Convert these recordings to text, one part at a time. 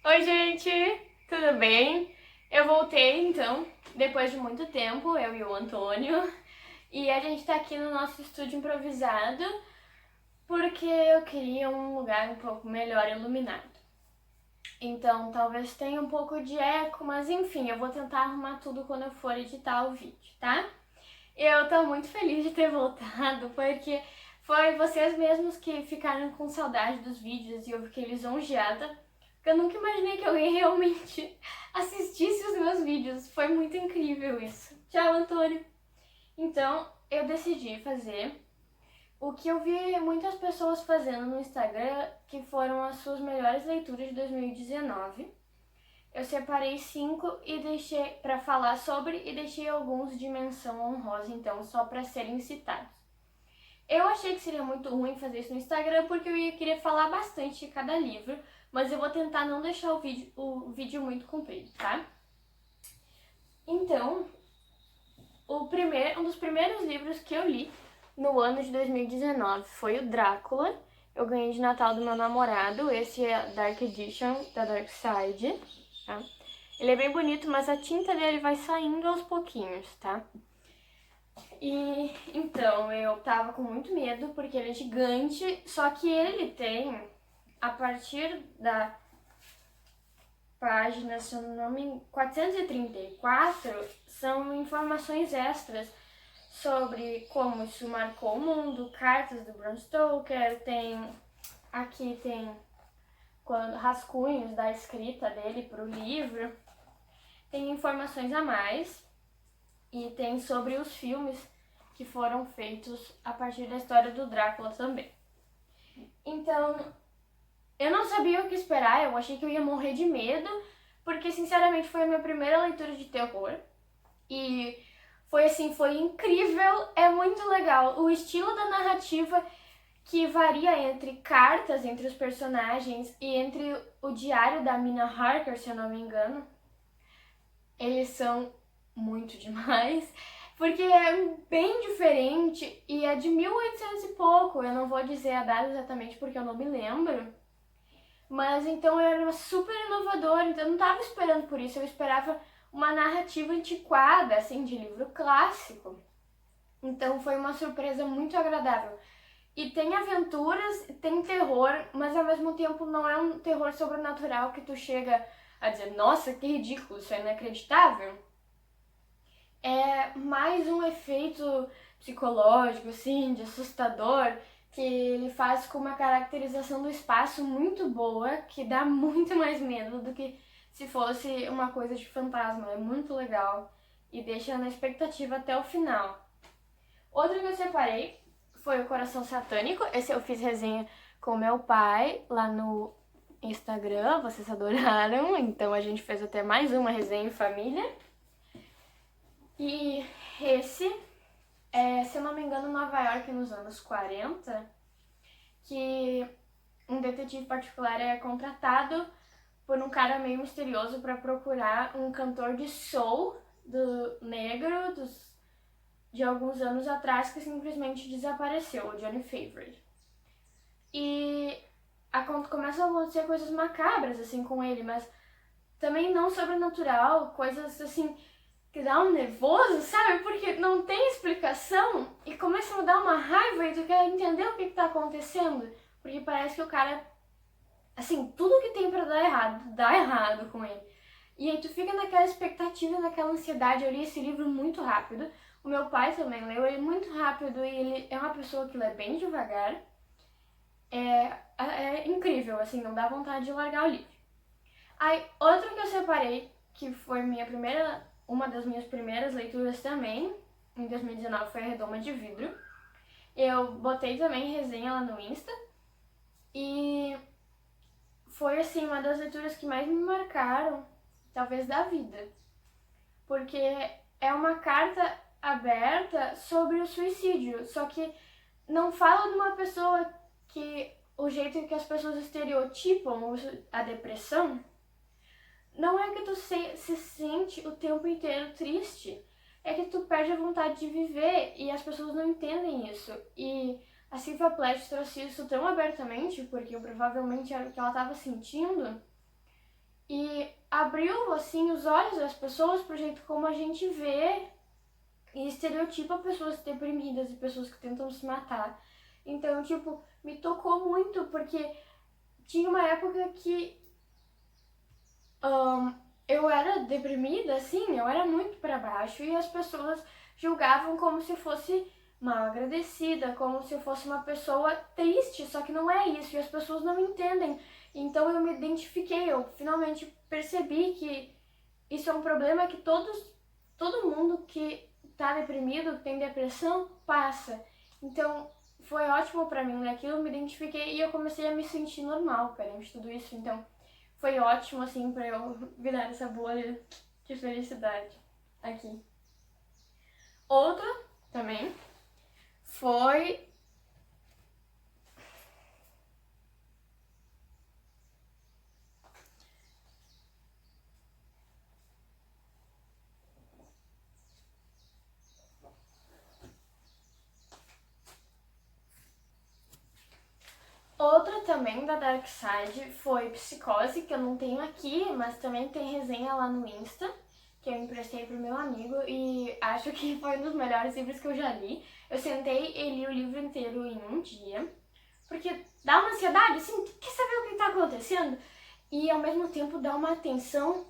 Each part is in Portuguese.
Oi, gente! Tudo bem? Eu voltei, então, depois de muito tempo, eu e o Antônio, e a gente tá aqui no nosso estúdio improvisado porque eu queria um lugar um pouco melhor iluminado. Então, talvez tenha um pouco de eco, mas enfim, eu vou tentar arrumar tudo quando eu for editar o vídeo, tá? Eu tô muito feliz de ter voltado, porque foi vocês mesmos que ficaram com saudade dos vídeos e eu fiquei lisonjeada, porque eu nunca imaginei que alguém realmente assistisse os meus vídeos. Foi muito incrível isso. Tchau, Antônio! Então, eu decidi fazer o que eu vi muitas pessoas fazendo no Instagram, que foram as suas melhores leituras de 2019. Eu separei 5 e deixei para falar sobre e deixei alguns de menção honrosa, então, só para serem citados. Eu achei que seria muito ruim fazer isso no Instagram porque eu ia querer falar bastante de cada livro, mas eu vou tentar não deixar o vídeo muito comprido, tá? Então, um dos primeiros livros que eu li no ano de 2019 foi o Drácula. Eu ganhei de Natal do meu namorado, esse é a Dark Edition da Dark Side, tá? Ele é bem bonito, mas a tinta dele vai saindo aos pouquinhos, tá? E então eu tava com muito medo porque ele é gigante, só que ele tem, a partir da página, se eu não me engano, 434, são informações extras sobre como isso marcou o mundo, cartas do Bram Stoker, aqui tem rascunhos da escrita dele pro livro, tem informações a mais e tem sobre os filmes que foram feitos a partir da história do Drácula também. Então, eu não sabia o que esperar, eu achei que eu ia morrer de medo, porque sinceramente foi a minha primeira leitura de terror. E foi assim, foi incrível, é muito legal. O estilo da narrativa que varia entre cartas entre os personagens e entre o diário da Mina Harker, se eu não me engano. Eles são muito demais, porque é bem diferente e é de 1800 e pouco. Eu não vou dizer a data exatamente porque eu não me lembro. Mas então era super inovador, então eu não estava esperando por isso, eu esperava uma narrativa antiquada, assim, de livro clássico. Então foi uma surpresa muito agradável. E tem aventuras, tem terror, mas ao mesmo tempo não é um terror sobrenatural que tu chega a dizer, nossa, que ridículo, isso é inacreditável. É mais um efeito psicológico, assim, de assustador, que ele faz com uma caracterização do espaço muito boa, que dá muito mais medo do que se fosse uma coisa de fantasma. É muito legal e deixa na expectativa até o final. Outro que eu separei foi o Coração Satânico. Esse eu fiz resenha com meu pai lá no Instagram, vocês adoraram, então a gente fez até mais uma resenha em família. E esse se eu não me engano, Nova York nos anos 40, que um detetive particular é contratado por um cara meio misterioso para procurar um cantor de soul do negro de alguns anos atrás que simplesmente desapareceu, o Johnny Favorite. E começam a acontecer coisas macabras assim com ele, mas também não sobrenatural, coisas assim que dá um nervoso, sabe? Porque não tem explicação e começa a dar uma raiva e tu quer entender o que tá acontecendo. Porque parece que o cara, assim, tudo que tem pra dar errado, dá errado com ele. E aí tu fica naquela expectativa, naquela ansiedade. Eu li esse livro muito rápido. O meu pai também leu ele muito rápido e ele é uma pessoa que lê bem devagar. É incrível, assim, não dá vontade de largar o livro. Aí, outro que eu separei, que foi uma das minhas primeiras leituras também, em 2019, foi A Redoma de Vidro. Eu botei também resenha lá no Insta. E foi, assim, uma das leituras que mais me marcaram, talvez, da vida. Porque é uma carta aberta sobre o suicídio. Só que não fala de uma pessoa que o jeito que as pessoas estereotipam a depressão. Não é que tu se sente o tempo inteiro triste, é que tu perde a vontade de viver e as pessoas não entendem isso. E a Silvia Plath trouxe isso tão abertamente, porque provavelmente era o que ela estava sentindo, e abriu, assim, os olhos das pessoas pro jeito como a gente vê e estereotipa pessoas deprimidas e pessoas que tentam se matar. Então, tipo, me tocou muito, porque tinha uma época que eu era deprimida, assim, eu era muito pra baixo e as pessoas julgavam como se fosse mal agradecida, como se eu fosse uma pessoa triste, só que não é isso, e as pessoas não entendem. Então eu me identifiquei, eu finalmente percebi que isso é um problema que todo mundo que tá deprimido, que tem depressão, passa. Então foi ótimo pra mim, naquilo eu me identifiquei e eu comecei a me sentir normal perante tudo isso. Então foi ótimo, assim, pra eu virar essa bolha de felicidade aqui. Outra também foi outra também da Dark Side foi Psicose, que eu não tenho aqui, mas também tem resenha lá no Insta, que eu emprestei pro meu amigo e acho que foi um dos melhores livros que eu já li. Eu sentei e li o livro inteiro em um dia, porque dá uma ansiedade, assim, quer saber o que tá acontecendo? E ao mesmo tempo dá uma atenção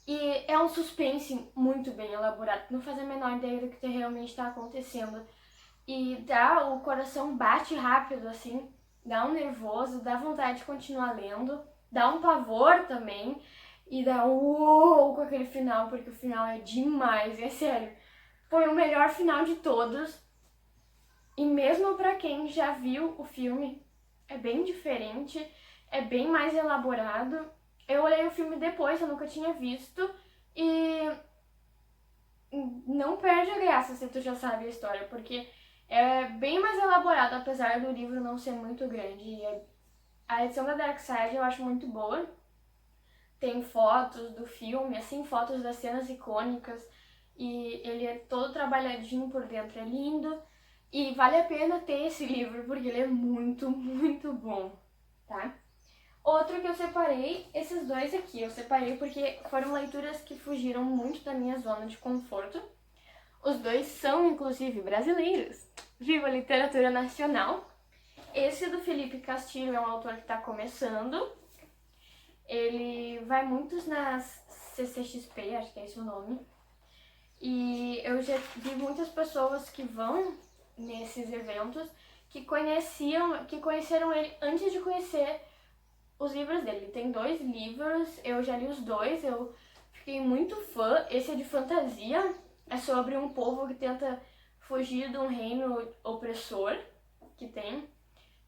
e é um suspense muito bem elaborado, não faz a menor ideia do que realmente está acontecendo. E dá, o coração bate rápido, assim, dá um nervoso, dá vontade de continuar lendo, dá um pavor também, e dá um uou com aquele final, porque o final é demais, é sério. Foi o melhor final de todos, e mesmo pra quem já viu o filme, é bem diferente, é bem mais elaborado. Eu olhei o filme depois, eu nunca tinha visto, e não perde a graça se tu já sabe a história, porque é bem mais elaborado, apesar do livro não ser muito grande. E a edição da Dark Side eu acho muito boa. Tem fotos do filme, assim, fotos das cenas icônicas. E ele é todo trabalhadinho por dentro, é lindo. E vale a pena ter esse livro, porque ele é muito, muito bom, tá? Outro que eu separei, esses dois aqui, eu separei porque foram leituras que fugiram muito da minha zona de conforto. Os dois são, inclusive, brasileiros. Viva a literatura nacional! Esse do Felipe Castilho é um autor que está começando. Ele vai muitos nas CCXP, acho que é esse o nome. E eu já vi muitas pessoas que vão nesses eventos que conheceram ele antes de conhecer os livros dele. Ele tem 2 livros, eu já li os 2, eu fiquei muito fã. Esse é de fantasia, é sobre um povo que tenta fugir de um reino opressor que tem,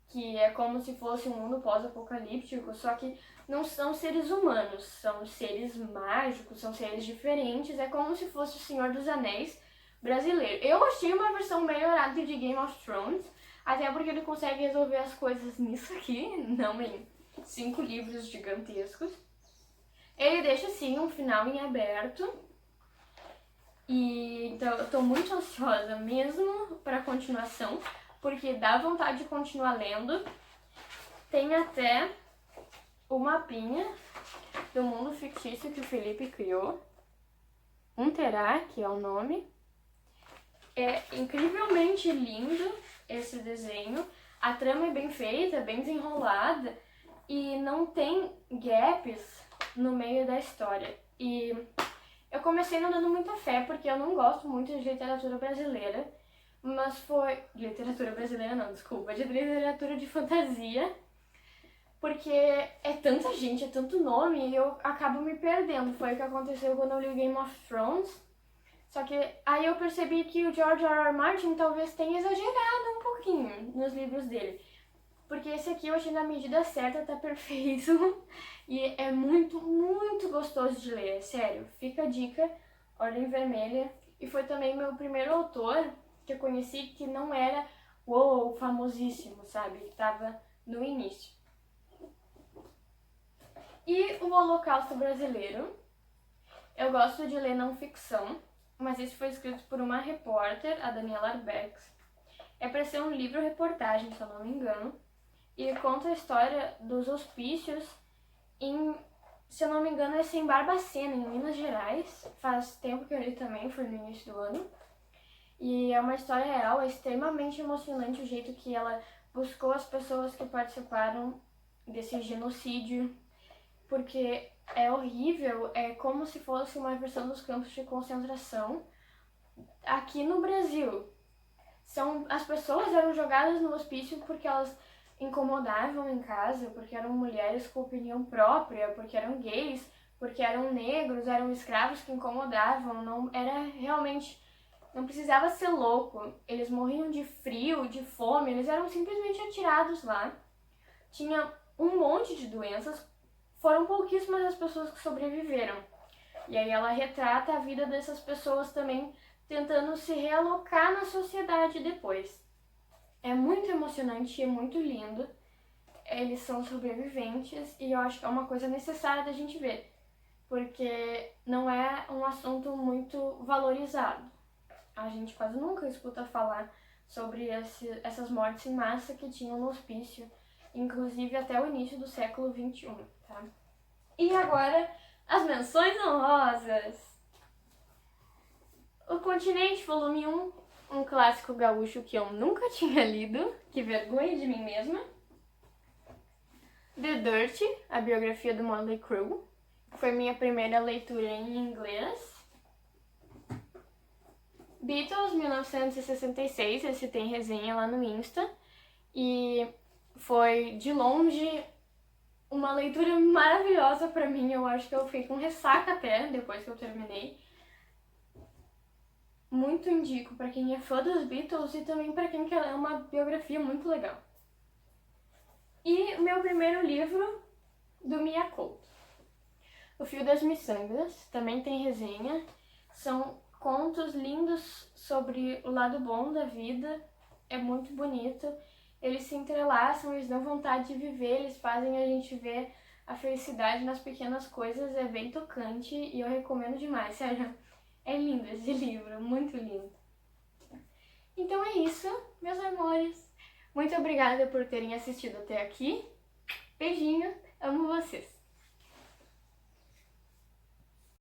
que é como se fosse um mundo pós-apocalíptico, só que não são seres humanos, são seres mágicos, são seres diferentes, é como se fosse o Senhor dos Anéis brasileiro. Eu achei uma versão melhorada de Game of Thrones, até porque ele consegue resolver as coisas nisso aqui, não em 5 livros gigantescos. Ele deixa, sim, um final em aberto. E então eu tô muito ansiosa mesmo pra continuação, porque dá vontade de continuar lendo. Tem até o mapinha do mundo fictício que o Felipe criou. Unterá, que é o nome. É incrivelmente lindo esse desenho. A trama é bem feita, bem desenrolada e não tem gaps no meio da história. E eu comecei não dando muita fé, porque eu não gosto muito de literatura brasileira, mas foi... Literatura brasileira não, desculpa, de literatura de fantasia, porque é tanta gente, é tanto nome, e eu acabo me perdendo. Foi o que aconteceu quando eu li Game of Thrones, só que aí eu percebi que o George R. R. Martin talvez tenha exagerado um pouquinho nos livros dele. Porque esse aqui eu achei na medida certa, tá perfeito. E é muito, muito gostoso de ler, sério. Fica a dica, Ordem Vermelha. E foi também meu primeiro autor que eu conheci que não era uou, famosíssimo, sabe? Que tava no início. E o Holocausto Brasileiro. Eu gosto de ler não ficção, mas esse foi escrito por uma repórter, a Daniela Arbex. É para ser um livro-reportagem, se eu não me engano. E conta a história dos hospícios em se eu não me engano, esse é em Barbacena, em Minas Gerais. Faz tempo que eu li também, foi no início do ano. E é uma história real, é extremamente emocionante o jeito que ela buscou as pessoas que participaram desse genocídio, porque é horrível, é como se fosse uma versão dos campos de concentração aqui no Brasil. As pessoas eram jogadas no hospício porque elas incomodavam em casa, porque eram mulheres com opinião própria, porque eram gays, porque eram negros, eram escravos que incomodavam, não era realmente, não precisava ser louco. Eles morriam de frio, de fome, eles eram simplesmente atirados lá. Tinha um monte de doenças, foram pouquíssimas as pessoas que sobreviveram. E aí ela retrata a vida dessas pessoas também, tentando se realocar na sociedade depois. É muito emocionante e é muito lindo. Eles são sobreviventes e eu acho que é uma coisa necessária da gente ver, porque não é um assunto muito valorizado. A gente quase nunca escuta falar sobre essas mortes em massa que tinham no hospício, inclusive até o início do século XXI, tá? E agora, as menções honrosas. O Continente, volume 1, um clássico gaúcho que eu nunca tinha lido, que vergonha de mim mesma. The Dirt, a biografia do Motley Crue, foi minha primeira leitura em inglês. Beatles, 1966, esse tem resenha lá no Insta, e foi, de longe, uma leitura maravilhosa pra mim. Eu acho que eu fiquei com ressaca até, depois que eu terminei. Muito indico pra quem é fã dos Beatles e também pra quem quer ler uma biografia muito legal. E meu primeiro livro, do Mia Couto, O Fio das Miçangas, também tem resenha. São contos lindos sobre o lado bom da vida, é muito bonito. Eles se entrelaçam, eles dão vontade de viver, eles fazem a gente ver a felicidade nas pequenas coisas, é bem tocante e eu recomendo demais, sério. É lindo esse livro, muito lindo. Então é isso, meus amores. Muito obrigada por terem assistido até aqui. Beijinho, amo vocês.